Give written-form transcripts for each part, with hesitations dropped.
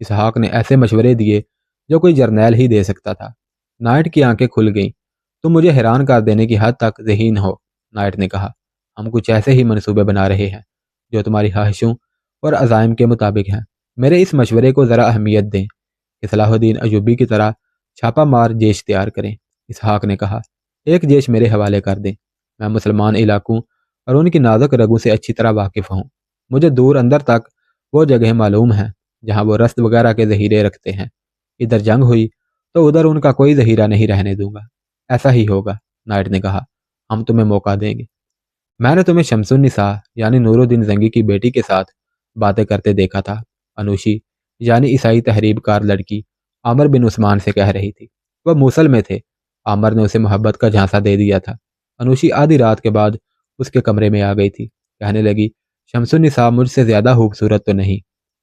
اسحاق نے ایسے مشورے دیے جو کوئی جرنیل ہی دے سکتا تھا۔ نائٹ کی آنکھیں کھل گئیں۔ تم مجھے حیران کر دینے کی حد تک ذہین ہو، نائٹ نے کہا۔ ہم کچھ ایسے ہی منصوبے بنا رہے ہیں جو تمہاری خواہشوں اور عزائم کے مطابق ہیں۔ میرے اس مشورے کو ذرا اہمیت دیں کہ صلاح الدین ایوبی کی طرح چھاپا مار جیش تیار کریں، اسحاق نے کہا۔ ایک جیش میرے حوالے کر دیں۔ میں مسلمان علاقوں اور ان کی نازک رگوں سے اچھی طرح واقف ہوں۔ مجھے دور اندر تک وہ جگہیں معلوم ہیں جہاں وہ رسد وغیرہ کے ذخیرے رکھتے ہیں۔ ادھر جنگ ہوئی تو ادھر ان کا کوئی ذخیرہ نہیں رہنے دوں گا۔ ایسا ہی ہوگا، نائٹ نے کہا۔ ہم تمہیں موقع دیں گے۔ میں نے تمہیں شمس النساء یعنی نور الدین زنگی کی بیٹی کے ساتھ باتیں کرتے دیکھا تھا، انوشی یعنی عیسائی تحریب کار لڑکی عامر بن عثمان سے کہہ رہی تھی۔ وہ موصل میں تھے۔ عامر نے اسے محبت کا جھانسا دے دیا تھا۔ انوشی آدھی رات کے بعد اس کے کمرے میں آ گئی تھی۔ کہنے لگی، شمس النساء مجھ سے زیادہ خوبصورت تو نہیں۔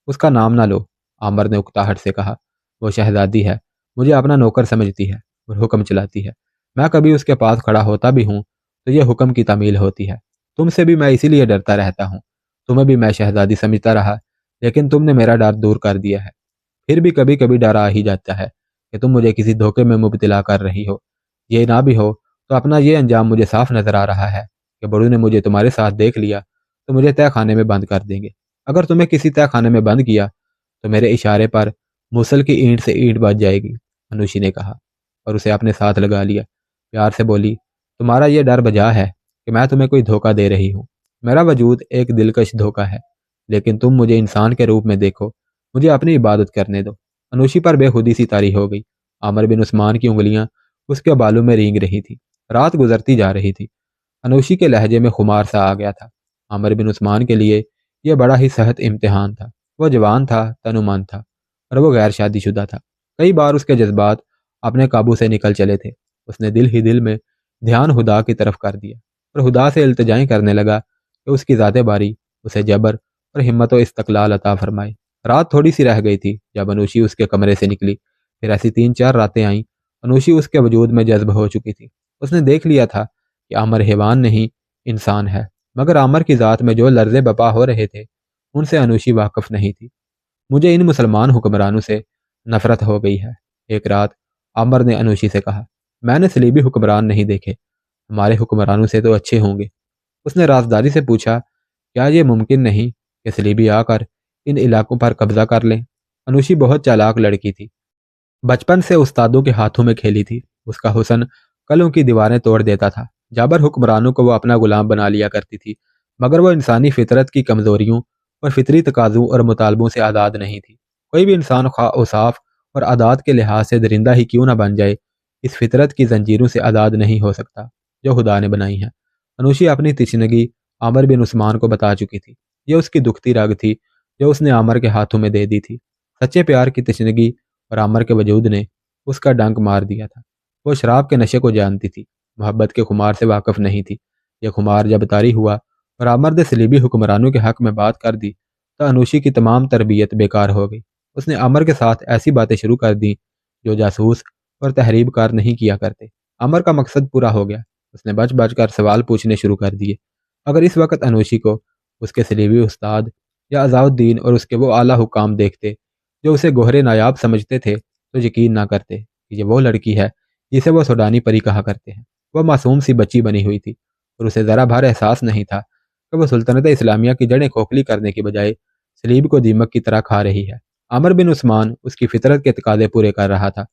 اس کا نام نہ لو، عامر نے اکتاہٹ سے کہا۔ وہ شہزادی ہے، مجھے اپنا نوکر سمجھتی ہے اور حکم چلاتی ہے۔ میں کبھی اس کے پاس کھڑا ہوتا بھی ہوں تو یہ حکم کی تعمیل ہوتی ہے۔ تم سے بھی میں اسی لیے ڈرتا رہتا ہوں۔ تمہیں بھی میں شہزادی سمجھتا رہا، لیکن تم نے میرا ڈر دور کر دیا ہے۔ پھر بھی کبھی کبھی ڈر آ ہی جاتا ہے کہ تم مجھے کسی دھوکے میں مبتلا کر رہی ہو۔ یہ نہ بھی ہو تو اپنا یہ انجام مجھے صاف نظر آ رہا ہے کہ بڑو نے مجھے تمہارے ساتھ دیکھ لیا تو مجھے تہہ خانے میں بند کر دیں گے۔ اگر تمہیں کسی تہہ خانے میں بند کیا تو میرے اشارے پر موصل کی اینٹ سے اینٹ بج جائے گی، انوشی نے کہا اور اسے اپنے ساتھ لگا لیا۔ پیار سے بولی، تمہارا یہ ڈر بجا ہے کہ میں تمہیں کوئی دھوکہ دے رہی ہوں۔ میرا وجود ایک دلکش دھوکہ ہے، لیکن تم مجھے انسان کے روپ میں دیکھو، مجھے اپنی عبادت کرنے دو۔ انوشی پر بے خودی سی طاری ہو گئی۔ عامر بن عثمان کی انگلیاں اس کے بالوں میں رینگ رہی تھی۔ رات گزرتی جا رہی تھی۔ انوشی کے لہجے میں خمار سا آ گیا تھا۔ عامر بن عثمان کے لیے یہ بڑا ہی سخت امتحان تھا۔ وہ جوان تھا، تنومند تھا اور وہ غیر شادی شدہ تھا۔ کئی بار اس کے جذبات اپنے قابو سے نکل چلے تھے۔ اس نے دل ہی دل میں دھیان خدا کی طرف کر دیا اور خدا سے التجائیں کرنے لگا کہ اس کی ذات باری اسے جبر اور ہمت و استقلال عطا فرمائے۔ رات تھوڑی سی رہ گئی تھی جب انوشی اس کے کمرے سے نکلی۔ پھر ایسی 3-4 راتیں آئیں۔ انوشی اس کے وجود میں جذب ہو چکی تھی۔ اس نے دیکھ لیا تھا کہ عامر حیوان نہیں، انسان ہے، مگر عامر کی ذات میں جو لرزے بپا ہو رہے تھے ان سے انوشی واقف نہیں تھی۔ مجھے ان مسلمان حکمرانوں سے نفرت ہو گئی ہے، ایک رات عامر نے انوشی سے کہا۔ میں نے صلیبی حکمران نہیں دیکھے، ہمارے حکمرانوں سے تو اچھے ہوں گے۔ اس نے رازداری سے پوچھا، کیا یہ ممکن نہیں کہ صلیبی آ کر ان علاقوں پر قبضہ کر لیں؟ انوشی بہت چالاک لڑکی تھی، بچپن سے استادوں کے ہاتھوں میں کھیلی تھی۔ اس کا حسن قلعوں کی دیواریں توڑ دیتا تھا۔ جابر حکمرانوں کو وہ اپنا غلام بنا لیا کرتی تھی، مگر وہ انسانی فطرت کی کمزوریوں اور فطری تقاضوں اور مطالبوں سے آزاد نہیں تھی۔ کوئی بھی انسان خواہ اوصاف اور عادات کے لحاظ سے درندہ ہی کیوں نہ بن جائے، اس فطرت کی زنجیروں سے آزاد نہیں ہو سکتا جو خدا نے بنائی ہیں۔ انوشی اپنی تشنگی عامر بن عثمان کو بتا چکی تھی۔ یہ اس کی دکھتی رگ تھی جو اس نے عامر کے ہاتھوں میں دے دی تھی۔ سچے پیار کی تشنگی اور عامر کے وجود نے اس کا ڈنک مار دیا تھا۔ وہ شراب کے نشے کو جانتی تھی، محبت کے خمار سے واقف نہیں تھی۔ یہ خمار جب طاری ہوا اور عامر نے صلیبی حکمرانوں کے حق میں بات کر دی تو انوشی کی تمام تربیت بیکار ہو گئی۔ اس نے عامر کے ساتھ ایسی باتیں شروع کر دیں جو جاسوس اور تحریب کار نہیں کیا کرتے۔ عامر کا مقصد پورا ہو گیا۔ اس نے بچ بچ کر سوال پوچھنے شروع کر دیے۔ اگر اس وقت انوشی کو اس کے صلیبی استاد یا عزاء الدین اور اس کے وہ اعلیٰ حکام دیکھتے جو اسے گوہر نایاب سمجھتے تھے تو یقین نہ کرتے کہ یہ وہ لڑکی ہے جسے وہ سوڈانی پری کہا کرتے ہیں۔ وہ معصوم سی بچی بنی ہوئی تھی اور اسے ذرا بھر احساس نہیں تھا کہ وہ سلطنت اسلامیہ کی جڑیں کھوکھلی کرنے کی بجائے صلیب کو دیمک کی طرح کھا رہی ہے۔ عامر بن عثمان اس کی فطرت کے تقاضے پورے کر رہا تھا۔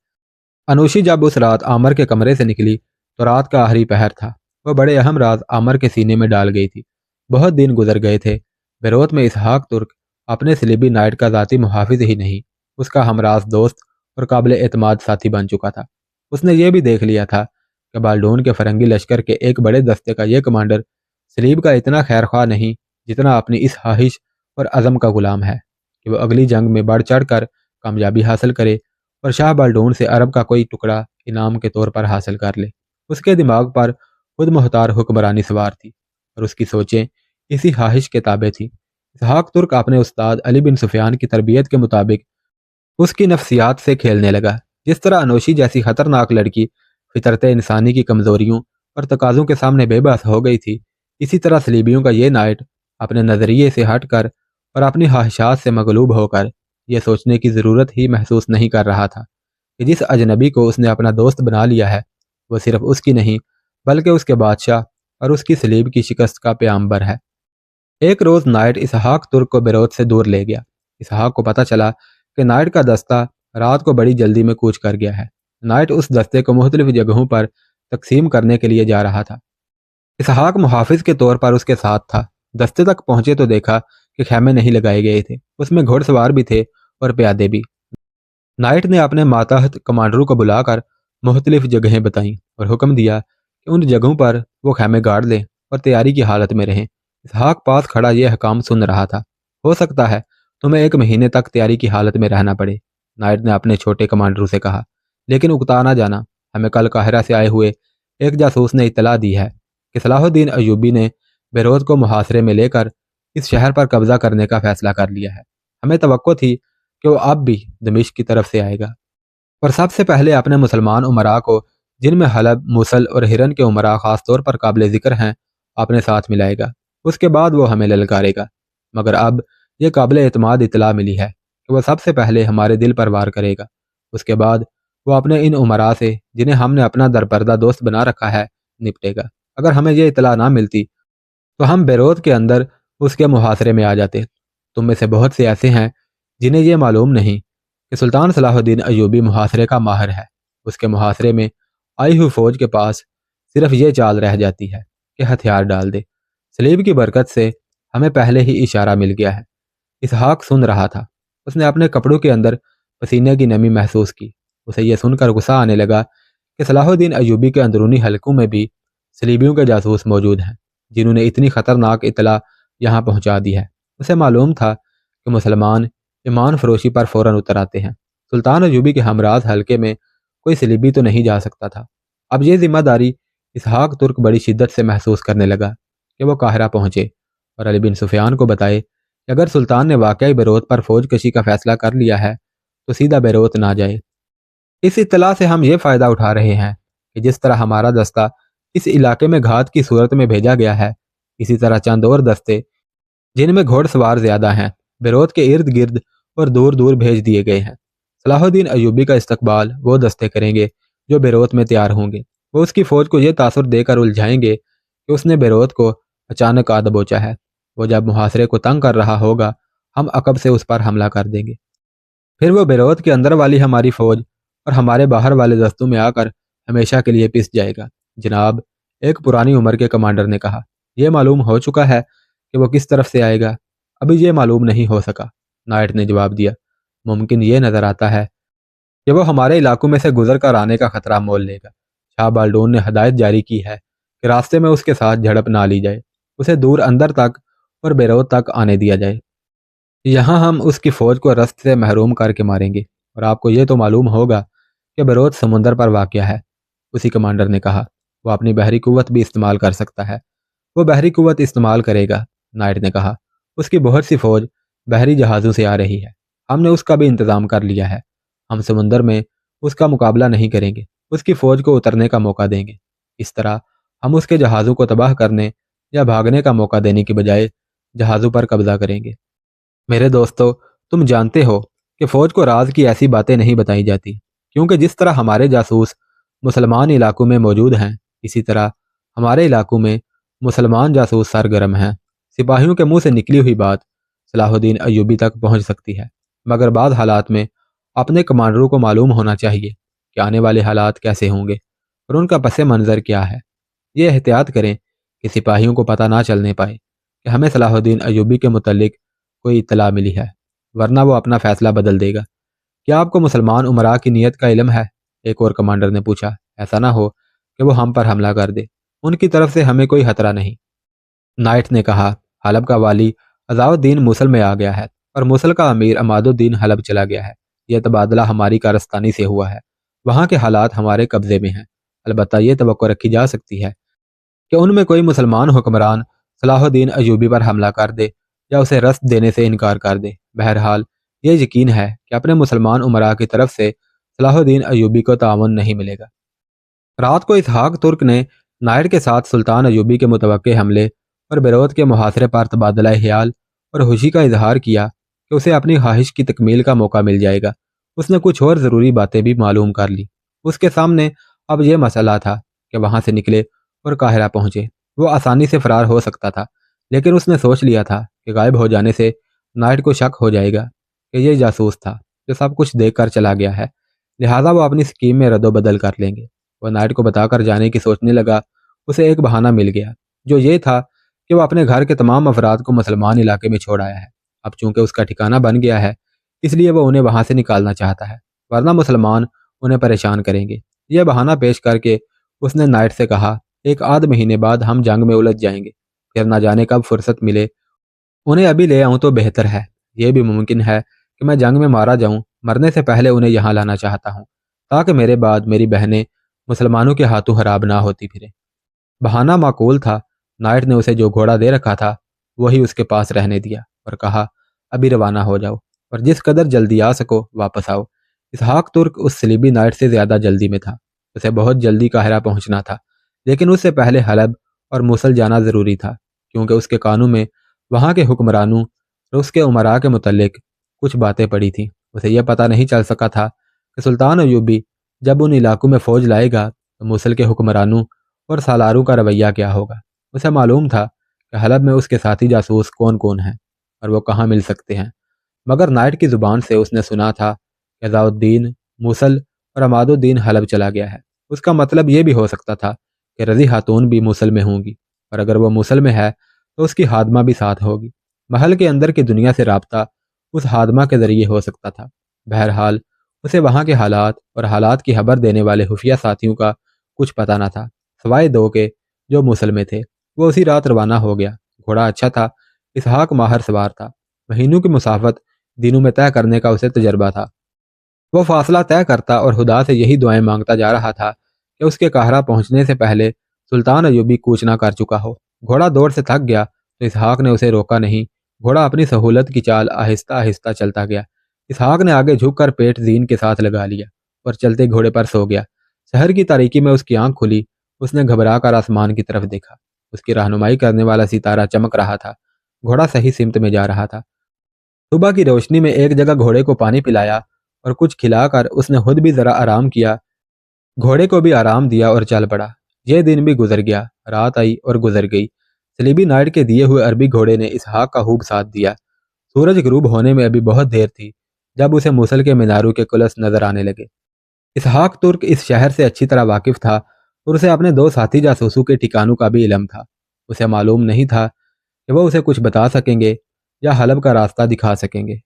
انوشی جب اس رات عامر کے کمرے سے نکلی تو رات کا آخری پہر تھا۔ وہ بڑے اہم راز عامر کے سینے میں ڈال گئی تھی۔ بہت دن گزر گئے تھے۔ بیروت میں اسحاق ترک اپنے صلیبی نائٹ کا ذاتی محافظ ہی نہیں، اس کا ہمراز دوست اور قابل اعتماد ساتھی بن چکا تھا۔ اس نے یہ بھی دیکھ لیا تھا کہ بالڈون کے فرنگی لشکر کے ایک بڑے دستے کا یہ کمانڈر صلیب کا اتنا خیر خواہ نہیں جتنا اپنی اس خواہش اور عزم کا غلام ہے کہ وہ اگلی جنگ میں بڑھ چڑھ کر کامیابی حاصل کرے اور شاہ بالڈون سے عرب کا کوئی ٹکڑا انعام کے طور پر حاصل کر لے۔ اس کے دماغ پر خود مختار حکمرانی سوار تھی اور اس کی سوچیں اسی خواہش کے تابع تھیں۔ اسحاق ترک اپنے استاد علی بن سفیان کی تربیت کے مطابق اس کی نفسیات سے کھیلنے لگا۔ جس طرح انوشی جیسی خطرناک لڑکی فطرت انسانی کی کمزوریوں اور تقاضوں کے سامنے بے بس ہو گئی تھی، اسی طرح صلیبیوں کا یہ نائٹ اپنے نظریے سے ہٹ کر اور اپنی خواہشات سے مغلوب ہو کر یہ سوچنے کی ضرورت ہی محسوس نہیں کر رہا تھا کہ جس اجنبی کو اس نے اپنا دوست بنا لیا ہے وہ صرف اس کی نہیں بلکہ اس کے بادشاہ اور اس کی صلیب کی شکست کا پیامبر ہے۔ ایک روز نائٹ اسحاق ترک کو بیروت سے دور لے گیا۔ اسحاق کو پتہ چلا کہ نائٹ کا دستہ رات کو بڑی جلدی میں کوچ کر گیا ہے۔ نائٹ اس دستے کو مختلف جگہوں پر تقسیم کرنے کے لیے جا رہا تھا۔ اسحاق محافظ کے طور پر اس کے ساتھ تھا۔ دستے تک پہنچے تو دیکھا کہ خیمے نہیں لگائے گئے تھے، اس میں گھوڑ سوار بھی تھے اور پیادے بھی۔ نائٹ نے اپنے ماتحت کمانڈروں کو بلا کر مختلف جگہیں بتائیں اور حکم دیا کہ ان جگہوں پر وہ خیمے گاڑ لیں اور تیاری کی حالت میں رہیں۔ اسحاق پاس کھڑا یہ حکام سن رہا تھا۔ ہو سکتا ہے تمہیں 1 مہینے تک تیاری کی حالت میں رہنا پڑے، نائٹ نے اپنے چھوٹے کمانڈروں سے کہا، لیکن اکتا نہ جانا۔ ہمیں کل قاہرہ سے آئے ہوئے ایک جاسوس نے اطلاع دی ہے کہ صلاح الدین ایوبی نے بیروت کو محاصرے میں لے کر اس شہر پر قبضہ کرنے کا فیصلہ کر لیا ہے۔ ہمیں توقع تھی کہ وہ اب بھی دمشق کی طرف سے آئے گا اور سب سے پہلے اپنے مسلمان امراء کو، جن میں حلب، موصل اور ہرن کے امراء خاص طور پر قابل ذکر ہیں، اپنے ساتھ ملائے گا۔ اس کے بعد وہ ہمیں للکارے گا، مگر اب یہ قابل اعتماد اطلاع ملی ہے کہ وہ سب سے پہلے ہمارے دل پر وار کرے گا۔ اس کے بعد وہ اپنے ان امراء سے جنہیں ہم نے اپنا درپردہ دوست بنا رکھا ہے نپٹے گا۔ اگر ہمیں یہ اطلاع نہ ملتی تو ہم بیروت کے اندر اس کے محاصرے میں آ جاتے۔ تم میں سے بہت سے ایسے ہیں جنہیں یہ معلوم نہیں کہ سلطان صلاح الدین ایوبی محاصرے کا ماہر ہے۔ اس کے محاصرے میں آئی ہوئی فوج کے پاس صرف یہ چال رہ جاتی ہے کہ ہتھیار ڈال دے۔ صلیب کی برکت سے ہمیں پہلے ہی اشارہ مل گیا ہے۔ اسحاق سن رہا تھا۔ اس نے اپنے کپڑوں کے اندر پسینے کی نمی محسوس کی۔ اسے یہ سن کر غصہ آنے لگا کہ صلاح الدین ایوبی کے اندرونی حلقوں میں بھی صلیبیوں کے جاسوس موجود ہیں جنہوں نے اتنی خطرناک اطلاع یہاں پہنچا دی ہے۔ اسے معلوم تھا کہ مسلمان ایمان فروشی پر فوراً اتر آتے ہیں۔ سلطان ایوبی کے ہمراز حلقے میں کوئی صلیبی تو نہیں جا سکتا تھا۔ اب یہ ذمہ داری اسحاق ترک بڑی شدت سے محسوس کرنے لگا کہ وہ قاہرہ پہنچے اور علی بن سفیان کو بتائے کہ اگر سلطان نے واقعی بیروت پر فوج کشی کا فیصلہ کر لیا ہے تو سیدھا بیروت نہ جائے۔ اس اطلاع سے ہم یہ فائدہ اٹھا رہے ہیں کہ جس طرح ہمارا دستہ اس علاقے میں گھات کی صورت میں بھیجا گیا ہے، اسی طرح چند اور دستے جن میں گھوڑ سوار زیادہ ہیں بیروت کے ارد گرد اور دور دور بھیج دیے گئے ہیں۔ صلاح الدین ایوبی کا استقبال وہ دستے کریں گے جو بیروت میں تیار ہوں گے۔ وہ اس کی فوج کو یہ تاثر دے کر الجھائیں گے کہ اس نے بیروت کو اچانک آ دبوچا ہے۔ وہ جب محاصرے کو تنگ کر رہا ہوگا ہم عقب سے اس پر حملہ کر دیں گے۔ پھر وہ بیروت کے اندر والی ہماری فوج اور ہمارے باہر والے دستوں میں آ کر ہمیشہ کے لیے پس جائے گا۔ جناب، ایک پرانی عمر کے کمانڈر نے کہا، یہ معلوم ہو چکا ہے کہ وہ کس طرف سے آئے گا؟ ابھی یہ معلوم نہیں ہو سکا، نائٹ نے جواب دیا۔ ممکن یہ نظر آتا ہے کہ وہ ہمارے علاقوں میں سے گزر کر آنے کا خطرہ مول لے گا۔ شاہ بالڈون نے ہدایت جاری کی ہے کہ راستے میں اس کے ساتھ جھڑپ نہ لی جائے، اسے دور اندر تک اور بیروت تک آنے دیا جائے۔ یہاں ہم اس کی فوج کو رست سے محروم کر کے ماریں گے، اور آپ کو یہ تو معلوم ہوگا کہ بیروت سمندر پر واقع ہے۔ اسی کمانڈر نے کہا، وہ اپنی بحری قوت بھی استعمال کر سکتا ہے۔ وہ بحری قوت استعمال کرے گا، نائٹ نے کہا۔ اس کی بہت سی فوج بحری جہازوں سے آ رہی ہے، ہم نے اس کا بھی انتظام کر لیا ہے۔ ہم سمندر میں اس کا مقابلہ نہیں کریں گے، اس کی فوج کو اترنے کا موقع دیں گے۔ اس طرح ہم اس کے جہازوں کو تباہ کرنے یا بھاگنے کا موقع دینے کی بجائے جہازوں پر قبضہ کریں گے۔ میرے دوستو، تم جانتے ہو کہ فوج کو راز کی ایسی باتیں نہیں بتائی جاتی، کیونکہ جس طرح ہمارے جاسوس مسلمان علاقوں میں موجود ہیں، اسی طرح ہمارے علاقوں میں مسلمان جاسوس سرگرم ہیں۔ سپاہیوں کے منہ سے نکلی ہوئی بات صلاح الدین ایوبی تک پہنچ سکتی ہے، مگر بعض حالات میں اپنے کمانڈروں کو معلوم ہونا چاہیے کہ آنے والے حالات کیسے ہوں گے اور ان کا پس منظر کیا ہے۔ یہ احتیاط کریں کہ سپاہیوں کو پتہ نہ چلنے پائے کہ ہمیں صلاح الدین ایوبی کے متعلق کوئی اطلاع ملی ہے، ورنہ وہ اپنا فیصلہ بدل دے گا۔ کیا آپ کو مسلمان امراء کی نیت کا علم ہے؟ ایک اور کمانڈر نے پوچھا۔ ایسا نہ ہو کہ وہ ہم پر حملہ کر دے، ان کی طرف سے ہمیں کوئی خطرہ نہیں، نائٹ نے کہا۔ حلب کا والی عزاء الدین موصل میں آ گیا ہے اور موصل کا امیر عماد الدین حلب چلا گیا ہے۔ یہ تبادلہ ہماری کارستانی سے ہوا ہے، وہاں کے حالات ہمارے قبضے میں ہیں۔ البتہ یہ توقع رکھی جا سکتی ہے کہ ان میں کوئی مسلمان حکمران صلاح الدین ایوبی پر حملہ کر دے یا اسے رسد دینے سے انکار کر دے۔ بہرحال یہ یقین ہے کہ اپنے مسلمان امراء کی طرف سے صلاح الدین ایوبی کو تعاون نہیں ملے گا۔ رات کو اسحاق ترک نے نائر کے ساتھ سلطان ایوبی کے متوقع حملے اور بیروت کے محاصرے پر تبادلہ خیال اور خوشی کا اظہار کیا کہ اسے اپنی خواہش کی تکمیل کا موقع مل جائے گا۔ اس نے کچھ اور ضروری باتیں بھی معلوم کر لی۔ اس کے سامنے اب یہ مسئلہ تھا کہ وہاں سے نکلے اور قاہرہ پہنچے۔ وہ آسانی سے فرار ہو سکتا تھا، لیکن اس نے سوچ لیا تھا کہ غائب ہو جانے سے نائٹ کو شک ہو جائے گا کہ یہ جاسوس تھا جو سب کچھ دیکھ کر چلا گیا ہے، لہٰذا وہ اپنی اسکیم میں رد و بدل کر لیں گے۔ وہ نائٹ کو بتا کر جانے کی سوچنے لگا۔ اسے ایک بہانہ مل گیا جو یہ تھا کہ وہ اپنے گھر کے تمام افراد کو مسلمان علاقے میں چھوڑ آیا ہے۔ اب چونکہ اس کا ٹھکانہ بن گیا ہے، اس لیے وہ انہیں وہاں سے نکالنا چاہتا ہے، ورنہ مسلمان انہیں پریشان کریں گے۔ یہ بہانہ پیش کر کے اس نے نائٹ سے کہا، ایک آدھ مہینے بعد ہم جنگ میں الجھ جائیں گے، پھر نہ جانے کب فرصت ملے، انہیں ابھی لے آؤں تو بہتر ہے۔ یہ بھی ممکن ہے کہ میں جنگ میں مارا جاؤں، مرنے سے پہلے انہیں یہاں لانا چاہتا ہوں تاکہ میرے بعد میری بہنیں مسلمانوں کے ہاتھوں خراب نہ ہوتی پھریں۔ بہانہ معقول تھا۔ نائٹ نے اسے جو گھوڑا دے رکھا تھا وہی اس کے پاس رہنے دیا اور کہا، ابھی روانہ ہو جاؤ اور جس قدر جلدی آ سکو واپس آؤ۔ اسحاق ترک اس صلیبی نائٹ سے زیادہ جلدی میں تھا۔ اسے بہت جلدی قاہرہ پہنچنا تھا، لیکن اس سے پہلے حلب اور موصل جانا ضروری تھا، کیونکہ اس کے کانوں میں وہاں کے حکمرانوں اور اس کے امراء کے متعلق کچھ باتیں پڑی تھیں۔ اسے یہ پتہ نہیں چل سکا تھا کہ سلطان ایوبی جب ان علاقوں میں فوج لائے گا تو موصل کے حکمرانوں اور سالاروں کا رویہ کیا ہوگا۔ اسے معلوم تھا کہ حلب میں اس کے ساتھی جاسوس کون کون ہیں اور وہ کہاں مل سکتے ہیں، مگر نائٹ کی زبان سے اس نے سنا تھا کہ ضیاء الدین موصل اور عماد الدین حلب چلا گیا ہے۔ اس کا مطلب یہ بھی ہو سکتا تھا کہ رضی خاتون بھی موصل میں ہوں گی، اور اگر وہ موصل میں ہے تو اس کی خادمہ بھی ساتھ ہوگی۔ محل کے اندر کی دنیا سے رابطہ اس خادمہ کے ذریعے ہو سکتا تھا۔ بہرحال اسے وہاں کے حالات اور حالات کی خبر دینے والے خفیہ ساتھیوں کا کچھ پتہ نہ تھا، سوائے دو کے جو موصل میں تھے۔ وہ اسی رات روانہ ہو گیا۔ گھوڑا اچھا تھا، اسحاق ماہر سوار تھا، مہینوں کی مسافت دنوں میں طے کرنے کا اسے تجربہ تھا۔ وہ فاصلہ طے کرتا اور خدا سے یہی دعائیں مانگتا جا رہا تھا کہ اس کے قاہرہ پہنچنے سے پہلے سلطان ایوبی کوچ نہ کر چکا ہو۔ گھوڑا دوڑ سے تھک گیا تو اسحاق نے اسے روکا نہیں۔ گھوڑا اپنی سہولت کی چال آہستہ آہستہ چلتا گیا۔ اسحاق نے آگے جھک کر پیٹ زین کے ساتھ لگا لیا اور چلتے گھوڑے پر سو گیا۔ شہر کی تاریکی میں اس کی آنکھ کھلی۔ اس نے گھبرا کر آسمان کی طرف دیکھا۔ اس کی رہنمائی کرنے والا ستارہ چمک رہا تھا۔ گھوڑا صحیح سمت میں جا رہا تھا۔ صبح کی روشنی میں ایک جگہ گھوڑے کو پانی پلایا اور کچھ کھلا کر اس نے خود بھی ذرا آرام کیا۔ گھوڑے کو بھی آرام دیا اور چل پڑا۔ یہ دن بھی گزر گیا، رات آئی اور گزر گئی۔ صلیبی نائٹ کے دیے ہوئے عربی گھوڑے نے اسحاق کا خوب ساتھ دیا۔ سورج غروب ہونے میں ابھی بہت دیر تھی جب اسے موصل کے میناروں کے کلس نظر آنے لگے۔ اسحاق ترک اس شہر سے اچھی طرح واقف تھا اور اسے اپنے دو ساتھی جاسوسوں کے ٹھکانوں کا بھی علم تھا۔ اسے معلوم نہیں تھا کہ وہ اسے کچھ بتا سکیں گے یا حلب کا راستہ دکھا سکیں گے۔